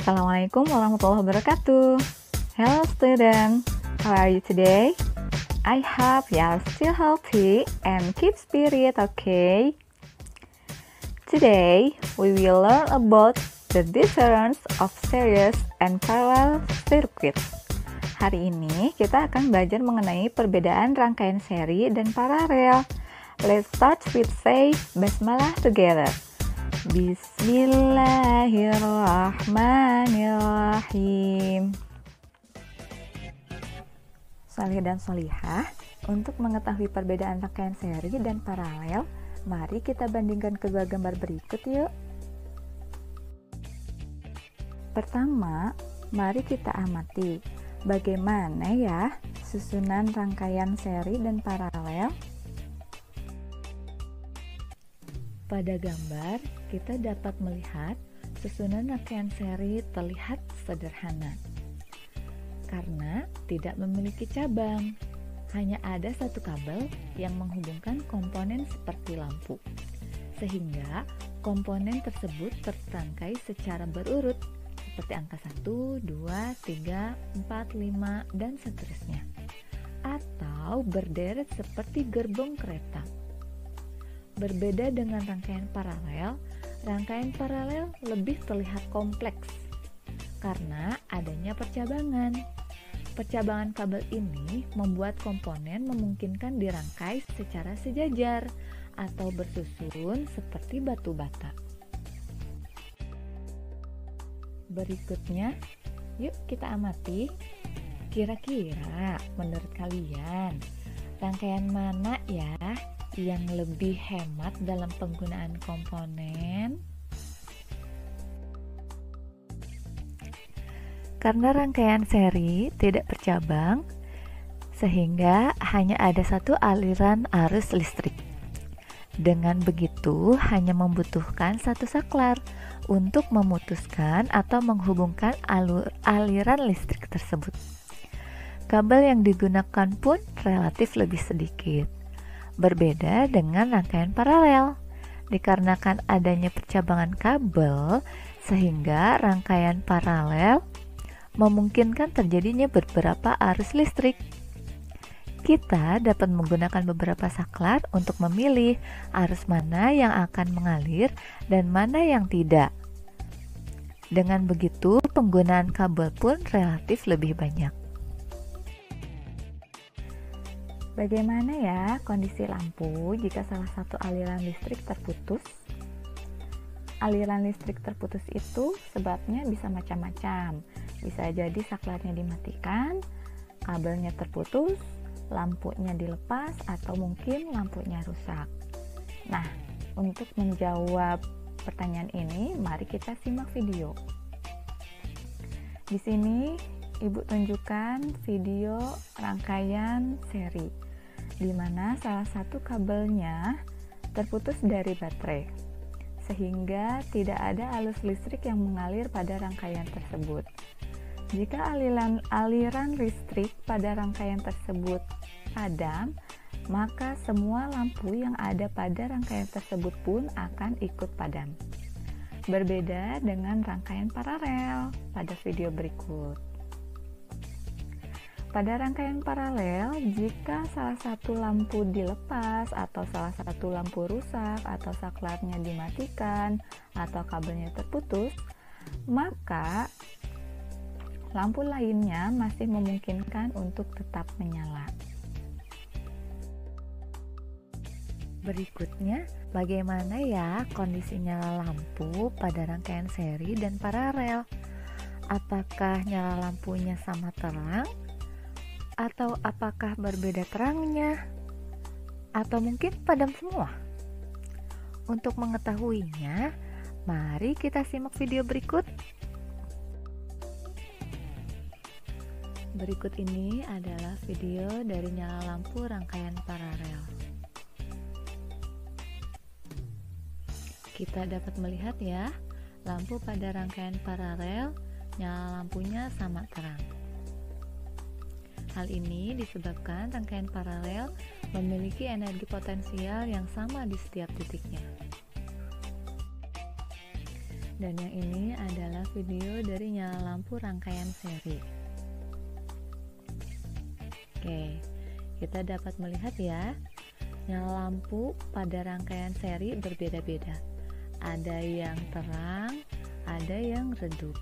Assalamualaikum warahmatullahi wabarakatuh. Hello student, how are you today? I hope you are still healthy and keep spirit, okay? Today, we will learn about the difference of series and parallel circuit. Hari ini kita akan belajar mengenai perbedaan rangkaian seri dan paralel. Let's start with say Basmalah together. Bismillahirrahmanirrahim. Salih dan solihah, untuk mengetahui perbedaan rangkaian seri dan paralel, mari kita bandingkan kedua gambar berikut yuk. Pertama, mari kita amati bagaimana ya susunan rangkaian seri dan paralel. Pada gambar, kita dapat melihat susunan rangkaian seri terlihat sederhana karena tidak memiliki cabang. Hanya ada satu kabel yang menghubungkan komponen seperti lampu, sehingga komponen tersebut tertangkai secara berurut seperti angka 1, 2, 3, 4, 5, dan seterusnya, atau berderet seperti gerbong kereta. Berbeda dengan rangkaian paralel lebih terlihat kompleks karena adanya percabangan. Percabangan kabel ini membuat komponen memungkinkan dirangkai secara sejajar atau bersusun seperti batu bata. Berikutnya, yuk kita amati. Kira-kira menurut kalian, rangkaian mana ya yang lebih hemat dalam penggunaan komponen? Karena rangkaian seri tidak bercabang, sehingga hanya ada satu aliran arus listrik. Dengan begitu, hanya membutuhkan satu saklar untuk memutuskan atau menghubungkan aliran listrik tersebut. Kabel yang digunakan pun relatif lebih sedikit. Berbeda dengan rangkaian paralel, dikarenakan adanya percabangan kabel, sehingga rangkaian paralel memungkinkan terjadinya beberapa arus listrik. Kita dapat menggunakan beberapa saklar untuk memilih arus mana yang akan mengalir dan mana yang tidak. Dengan begitu, penggunaan kabel pun relatif lebih banyak. Bagaimana ya kondisi lampu jika salah satu aliran listrik terputus? Aliran listrik terputus itu sebabnya bisa macam-macam. Bisa jadi saklarnya dimatikan, kabelnya terputus, lampunya dilepas, atau mungkin lampunya rusak. Nah, untuk menjawab pertanyaan ini, mari kita simak video. Di sini Ibu tunjukkan video rangkaian seri, di mana salah satu kabelnya terputus dari baterai, sehingga tidak ada arus listrik yang mengalir pada rangkaian tersebut. Jika aliran listrik pada rangkaian tersebut padam, maka semua lampu yang ada pada rangkaian tersebut pun akan ikut padam. Berbeda dengan rangkaian paralel pada video berikut. Pada rangkaian paralel, jika salah satu lampu dilepas atau salah satu lampu rusak atau saklarnya dimatikan atau kabelnya terputus, maka lampu lainnya masih memungkinkan untuk tetap menyala. Berikutnya, bagaimana ya kondisi nyala lampu pada rangkaian seri dan paralel? Apakah nyala lampunya sama terang? Atau apakah berbeda terangnya? Atau mungkin padam semua? Untuk mengetahuinya, mari kita simak video berikut. Berikut ini adalah video dari nyala lampu rangkaian paralel. Kita dapat melihat ya, lampu pada rangkaian paralel, nyala lampunya sama terang. Hal ini disebabkan rangkaian paralel memiliki energi potensial yang sama di setiap titiknya. Dan yang ini adalah video dari nyala lampu rangkaian seri. Oke, kita dapat melihat ya, nyala lampu pada rangkaian seri berbeda-beda. Ada yang terang, ada yang redup.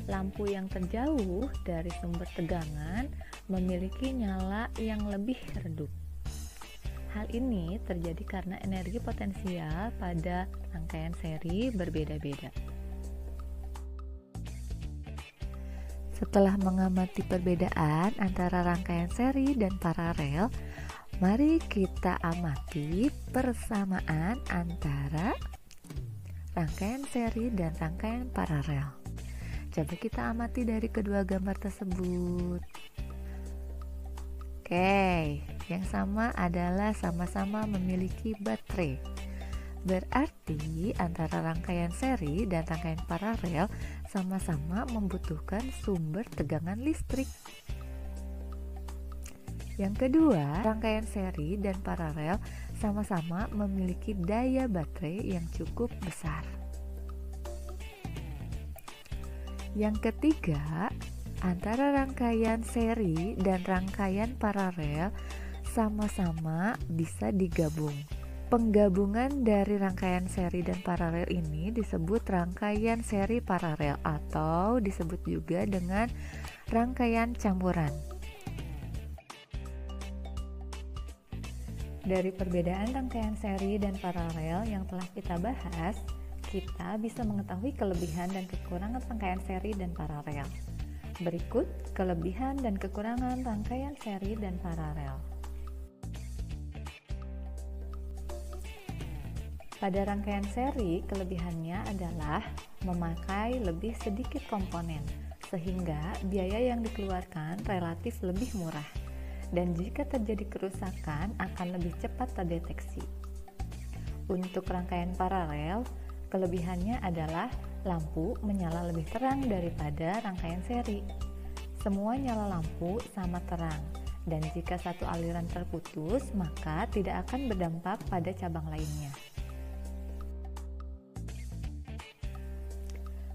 Lampu yang terjauh dari sumber tegangan memiliki nyala yang lebih redup. Hal ini terjadi karena energi potensial pada rangkaian seri berbeda-beda. Setelah mengamati perbedaan antara rangkaian seri dan paralel, mari kita amati persamaan antara rangkaian seri dan rangkaian paralel. Coba kita amati dari kedua gambar tersebut. Oke, yang sama adalah sama-sama memiliki baterai. Berarti antara rangkaian seri dan rangkaian paralel sama-sama membutuhkan sumber tegangan listrik. Yang kedua, rangkaian seri dan paralel sama-sama memiliki daya baterai yang cukup besar. Yang ketiga, antara rangkaian seri dan rangkaian paralel sama-sama bisa digabung. Penggabungan dari rangkaian seri dan paralel ini disebut rangkaian seri paralel atau disebut juga dengan rangkaian campuran. Dari perbedaan rangkaian seri dan paralel yang telah kita bahas, kita bisa mengetahui kelebihan dan kekurangan rangkaian seri dan paralel. Berikut kelebihan dan kekurangan rangkaian seri dan paralel. Pada rangkaian seri, kelebihannya adalah memakai lebih sedikit komponen, sehingga biaya yang dikeluarkan relatif lebih murah. Dan jika terjadi kerusakan akan lebih cepat terdeteksi. Untuk rangkaian paralel, kelebihannya adalah lampu menyala lebih terang daripada rangkaian seri. Semua nyala lampu sama terang, dan jika satu aliran terputus, maka tidak akan berdampak pada cabang lainnya.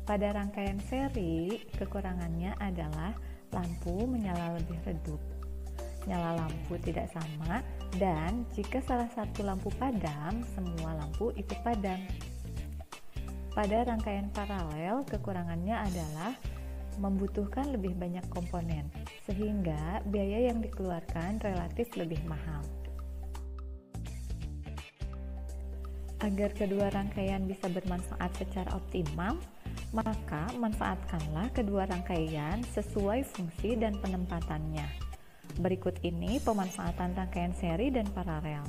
Pada rangkaian seri, kekurangannya adalah lampu menyala lebih redup. Nyala lampu tidak sama, dan jika salah satu lampu padam, semua lampu ikut padam. Pada rangkaian paralel, kekurangannya adalah membutuhkan lebih banyak komponen, sehingga biaya yang dikeluarkan relatif lebih mahal. Agar kedua rangkaian bisa bermanfaat secara optimal, maka manfaatkanlah kedua rangkaian sesuai fungsi dan penempatannya. Berikut ini pemanfaatan rangkaian seri dan paralel.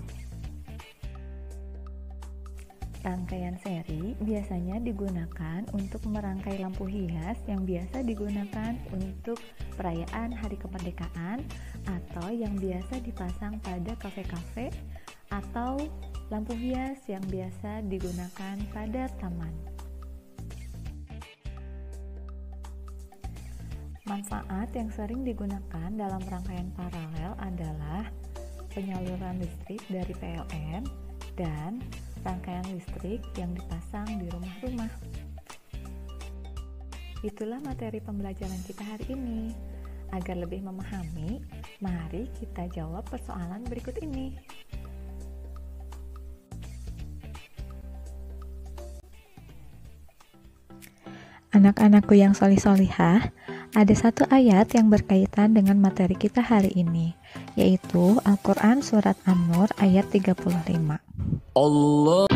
Rangkaian seri biasanya digunakan untuk merangkai lampu hias yang biasa digunakan untuk perayaan Hari Kemerdekaan atau yang biasa dipasang pada kafe-kafe atau lampu hias yang biasa digunakan pada taman. Manfaat yang sering digunakan dalam rangkaian paralel adalah penyaluran listrik dari PLN dan rangkaian listrik yang dipasang di rumah-rumah. Itulah materi pembelajaran kita hari ini. Agar lebih memahami, mari kita jawab persoalan berikut ini. Anak-anakku yang solih-solihah, ada satu ayat yang berkaitan dengan materi kita hari ini, yaitu Al-Quran Surat An-Nur ayat 35. Allah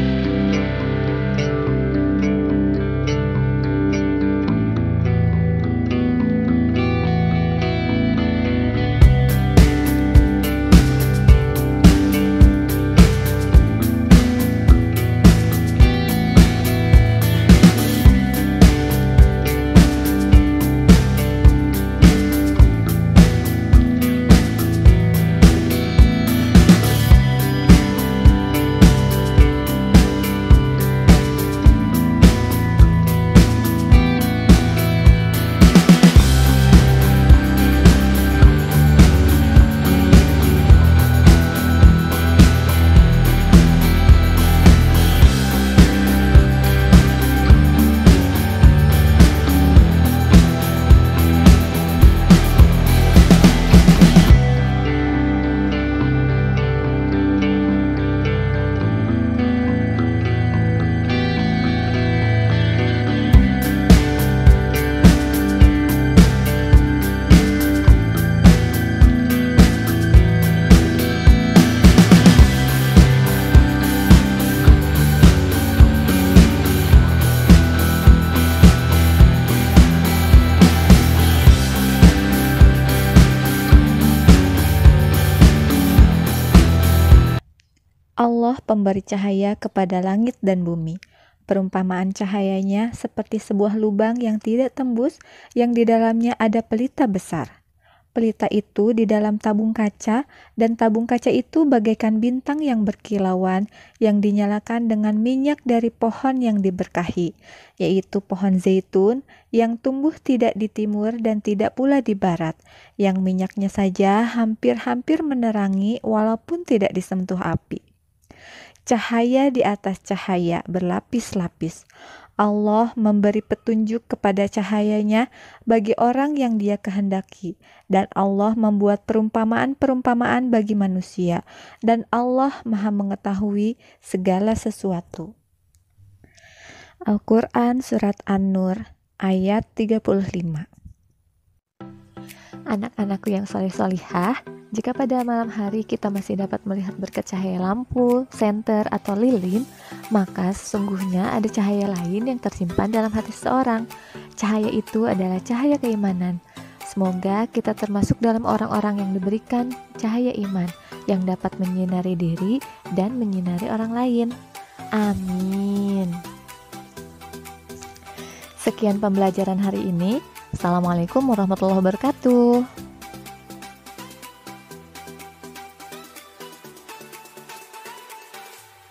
pemberi cahaya kepada langit dan bumi. Perumpamaan cahayanya seperti sebuah lubang yang tidak tembus, yang di dalamnya ada pelita besar. Pelita itu di dalam tabung kaca, dan tabung kaca itu bagaikan bintang yang berkilauan yang dinyalakan dengan minyak dari pohon yang diberkahi, yaitu pohon zaitun yang tumbuh tidak di timur dan tidak pula di barat, yang minyaknya saja hampir-hampir menerangi walaupun tidak disentuh api. Cahaya di atas cahaya berlapis-lapis. Allah memberi petunjuk kepada cahayanya bagi orang yang Dia kehendaki, dan Allah membuat perumpamaan-perumpamaan bagi manusia, dan Allah Maha mengetahui segala sesuatu. Al-Quran Surat An-Nur ayat 35. Anak-anakku yang soleh-solihah, jika pada malam hari kita masih dapat melihat berkat cahaya lampu, senter, atau lilin, maka sesungguhnya ada cahaya lain yang tersimpan dalam hati seseorang. Cahaya itu adalah cahaya keimanan. Semoga kita termasuk dalam orang-orang yang diberikan cahaya iman, yang dapat menyinari diri dan menyinari orang lain. Amin. Sekian pembelajaran hari ini. Assalamualaikum warahmatullahi wabarakatuh.